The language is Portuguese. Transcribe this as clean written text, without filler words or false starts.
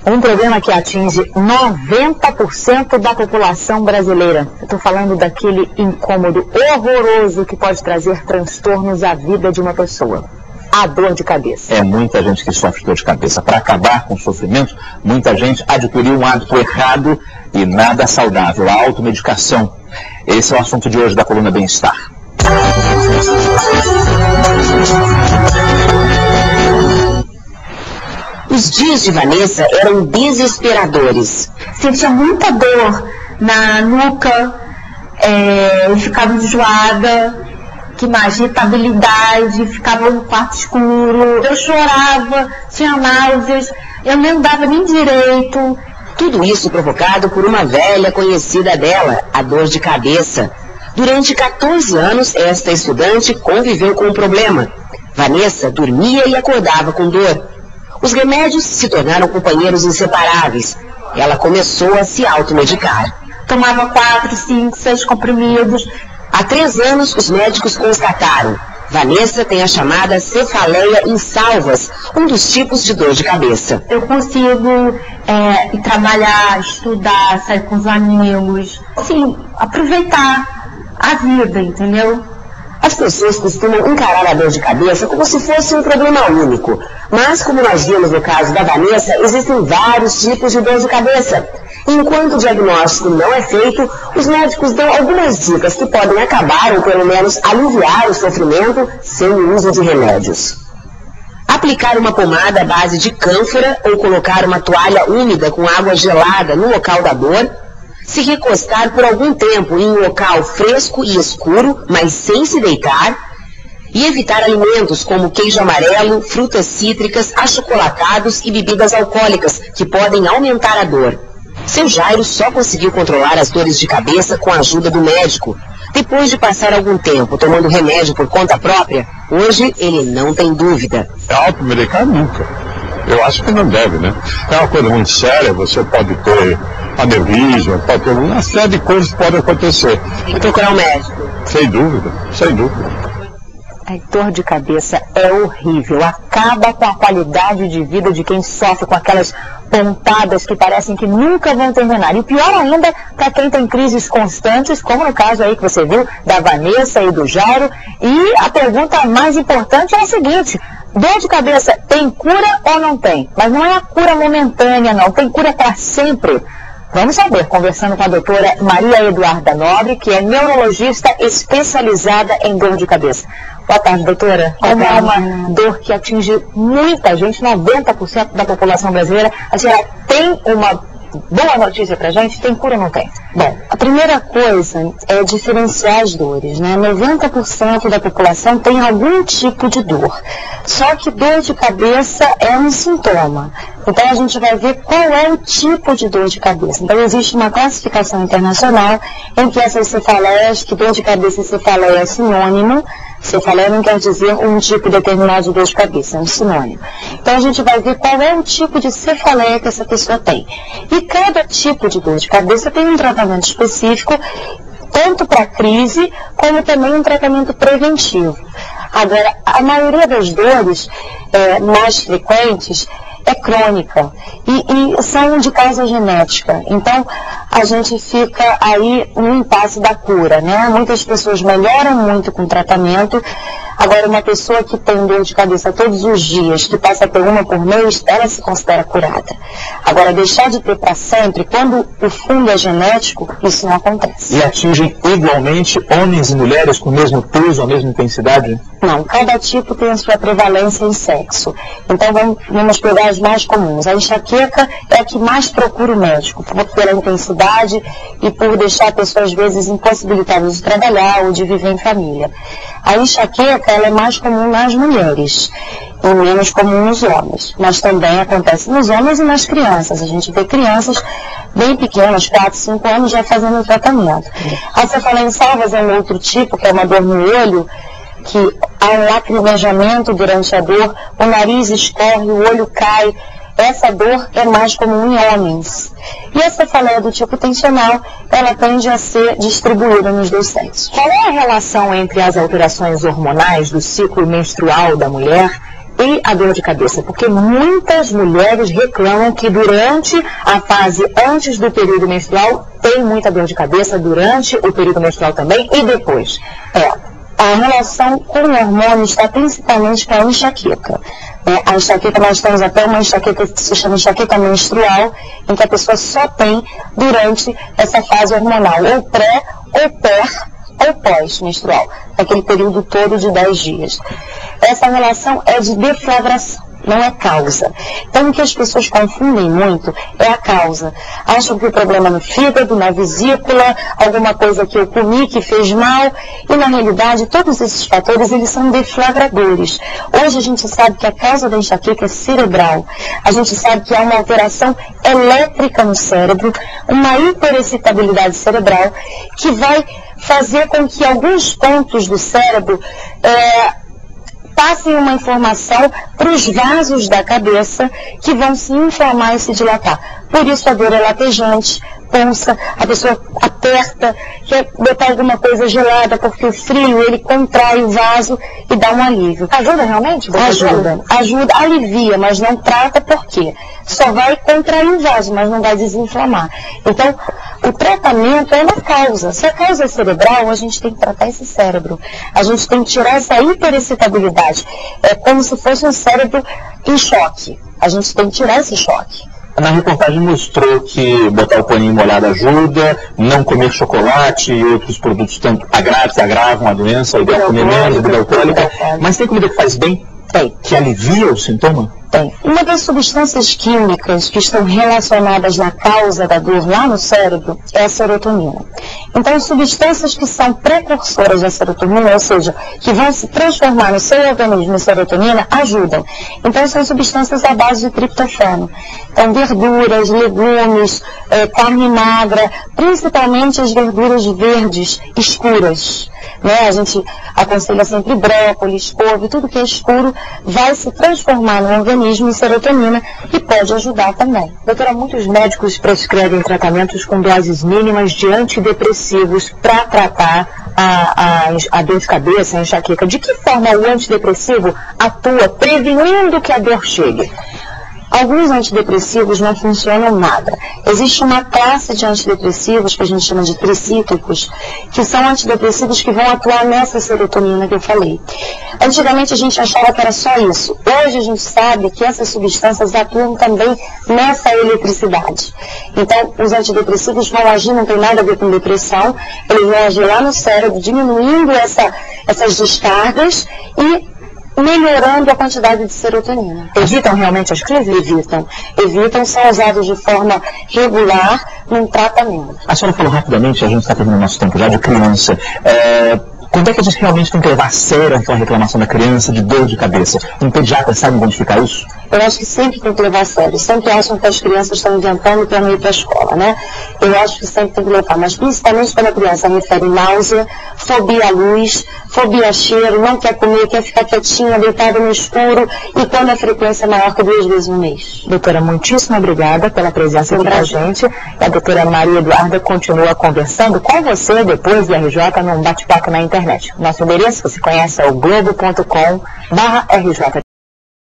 Um problema que atinge 90% da população brasileira. Eu estou falando daquele incômodo horroroso que pode trazer transtornos à vida de uma pessoa. A dor de cabeça. É muita gente que sofre dor de cabeça. Para acabar com o sofrimento, muita gente adquiriu um hábito errado e nada saudável, a automedicação. Esse é o assunto de hoje da coluna Bem-Estar. Os dias de Vanessa eram desesperadores. Sentia muita dor na nuca, ficava enjoada, que mais? Irritabilidade, ficava no quarto escuro, eu chorava, tinha náuseas, eu nem andava nem direito. Tudo isso provocado por uma velha conhecida dela, a dor de cabeça. Durante 14 anos, esta estudante conviveu com o problema. Vanessa dormia e acordava com dor. Os remédios se tornaram companheiros inseparáveis. Ela começou a se automedicar. Tomava 4, 5, 6 comprimidos. Há 3 anos, os médicos constataram: Vanessa tem a chamada cefaleia em salvas, um dos tipos de dor de cabeça. Eu consigo ir trabalhar, estudar, sair com os amigos, assim, aproveitar a vida, entendeu? As pessoas costumam encarar a dor de cabeça como se fosse um problema único. Mas, como nós vimos no caso da Vanessa, existem vários tipos de dor de cabeça. Enquanto o diagnóstico não é feito, os médicos dão algumas dicas que podem acabar ou pelo menos aliviar o sofrimento sem o uso de remédios. Aplicar uma pomada à base de cânfora ou colocar uma toalha úmida com água gelada no local da dor. Se recostar por algum tempo em um local fresco e escuro, mas sem se deitar. E evitar alimentos como queijo amarelo, frutas cítricas, achocolatados e bebidas alcoólicas, que podem aumentar a dor. Seu Jairo só conseguiu controlar as dores de cabeça com a ajuda do médico. Depois de passar algum tempo tomando remédio por conta própria, hoje ele não tem dúvida. Automedicar nunca. Eu acho que não deve, né? É uma coisa muito séria, você pode ter aneurisma, pode ter uma série de coisas que podem acontecer. E procurar um médico? Sem dúvida, sem dúvida. A dor de cabeça é horrível, acaba com a qualidade de vida de quem sofre com aquelas pontadas que parecem que nunca vão terminar. E pior ainda para quem tem crises constantes, como no caso aí que você viu da Vanessa e do Jairo. E a pergunta mais importante é a seguinte: dor de cabeça tem cura ou não tem? Mas não é a cura momentânea, não, tem cura para sempre. Vamos saber, conversando com a doutora Maria Eduarda Nobre, que é neurologista especializada em dor de cabeça. Boa tarde, doutora. Como é uma dor que atinge muita gente, 90% da população brasileira, a senhora tem uma boa notícia pra gente? Tem cura ou não tem? Bom, a primeira coisa é diferenciar as dores, né? 90% da população tem algum tipo de dor. Só que dor de cabeça é um sintoma. Então a gente vai ver qual é o tipo de dor de cabeça. Então existe uma classificação internacional em que essas cefaleias, que dor de cabeça e cefaleia é sinônimo. Cefaleia não quer dizer um tipo determinado de dor de cabeça, é um sinônimo. Então a gente vai ver qual é o tipo de cefaleia que essa pessoa tem. E cada tipo de dor de cabeça tem um tratamento específico, tanto para crise, como também um tratamento preventivo. Agora, a maioria das dores mais frequentes é crônica e são de causa genética. Então, a gente fica aí no impasse da cura, né? Muitas pessoas melhoram muito com o tratamento. Agora, uma pessoa que tem dor de cabeça todos os dias, que passa por uma por mês, ela se considera curada. Agora, deixar de ter para sempre, quando o fundo é genético, isso não acontece. E atingem igualmente homens e mulheres com o mesmo peso, a mesma intensidade? Não, cada tipo tem a sua prevalência em sexo. Então vamos pegar as mais comuns. A enxaqueca é a que mais procura o médico, pela intensidade e por deixar a pessoa às vezes impossibilitada de trabalhar ou de viver em família. A enxaqueca ela é mais comum nas mulheres e menos comum nos homens. Mas também acontece nos homens e nas crianças. A gente vê crianças bem pequenas, 4, 5 anos, já fazendo o tratamento. A cefaleia em salvas é um outro tipo, que é uma dor no olho, que há um lacrimejamento durante a dor, o nariz escorre, o olho cai. Essa dor é mais comum em homens. E a cefaleia do tipo tensional, ela tende a ser distribuída nos dois sexos. Qual é a relação entre as alterações hormonais do ciclo menstrual da mulher e a dor de cabeça, porque muitas mulheres reclamam que durante a fase antes do período menstrual tem muita dor de cabeça, durante o período menstrual também e depois. A relação com o hormônio está principalmente para a enxaqueca. A enxaqueca, nós temos até uma enxaqueca que se chama enxaqueca menstrual, em que a pessoa só tem durante essa fase hormonal, ou pré, ou ou pós-menstrual, naquele período todo de 10 dias. Essa relação é de deflagração, não é causa. Então, o que as pessoas confundem muito é a causa. Acham que o problema é no fígado, na vesícula, alguma coisa que eu comi que fez mal, e na realidade todos esses fatores eles são deflagradores. Hoje a gente sabe que a causa da enxaqueca é cerebral. A gente sabe que há uma alteração elétrica no cérebro, uma hiperexcitabilidade cerebral, que vai fazer com que alguns pontos do cérebro passem uma informação para os vasos da cabeça que vão se inflamar e se dilatar. Por isso a dor é latejante, ponça, a pessoa aperta, quer botar alguma coisa gelada, porque o frio ele contrai o vaso e dá um alívio. Ajuda realmente? Ajuda, alivia, mas não trata por quê? Só vai contrair o vaso, mas não vai desinflamar. Então, o tratamento é na causa. Se a causa é cerebral, a gente tem que tratar esse cérebro. A gente tem que tirar essa hiperexcitabilidade. É como se fosse um cérebro em choque. A gente tem que tirar esse choque. Na reportagem mostrou que botar o paninho molhado ajuda, não comer chocolate e outros produtos tanto que agravam a doença, o comer menos, bebida alcoólica. Mas tem comida que faz bem? Tem. Que alivia o sintoma? Tem. Uma das substâncias químicas que estão relacionadas na causa da dor lá no cérebro é a serotonina. Então, substâncias que são precursoras da serotonina, ou seja, que vão se transformar no seu organismo em serotonina, ajudam. Então, são substâncias à base de triptofano. Então, verduras, legumes, carne magra, principalmente as verduras verdes, escuras. A gente aconselha sempre brócolis, couve, tudo que é escuro vai se transformar no organismo em serotonina e pode ajudar também. Doutora, muitos médicos prescrevem tratamentos com doses mínimas de antidepressivos para tratar a dor de cabeça, a enxaqueca. De que forma o antidepressivo atua prevenindo que a dor chegue? Alguns antidepressivos não funcionam nada. Existe uma classe de antidepressivos que a gente chama de tricíclicos, que são antidepressivos que vão atuar nessa serotonina que eu falei. Antigamente a gente achava que era só isso. Hoje a gente sabe que essas substâncias atuam também nessa eletricidade. Então, os antidepressivos vão agir, não tem nada a ver com depressão, eles vão agir lá no cérebro, diminuindo essas descargas e melhorando a quantidade de serotonina. Evitam realmente as crises? Evitam, são usados de forma regular num tratamento. A senhora falou rapidamente, a gente está terminando nosso tempo já, de criança. Quando é que a gente realmente tem que levar a sério aquela reclamação da criança de dor de cabeça? Um pediatra sabe identificar isso? Eu acho que sempre tem que levar a sério. Sempre acham que as crianças estão inventando para não ir para a escola, né? Eu acho que sempre tem que levar, mas principalmente quando a criança refere náusea, fobia à luz, fobia a cheiro, não quer comer, quer ficar quietinha, deitada no escuro, e quando a frequência é maior que 2 vezes no mês. Doutora, muitíssimo obrigada pela presença aqui com a gente. A doutora Maria Eduarda continua conversando com você depois do RJ num bate-papo na internet. Nosso endereço, você conhece, é o globo.com/RJ.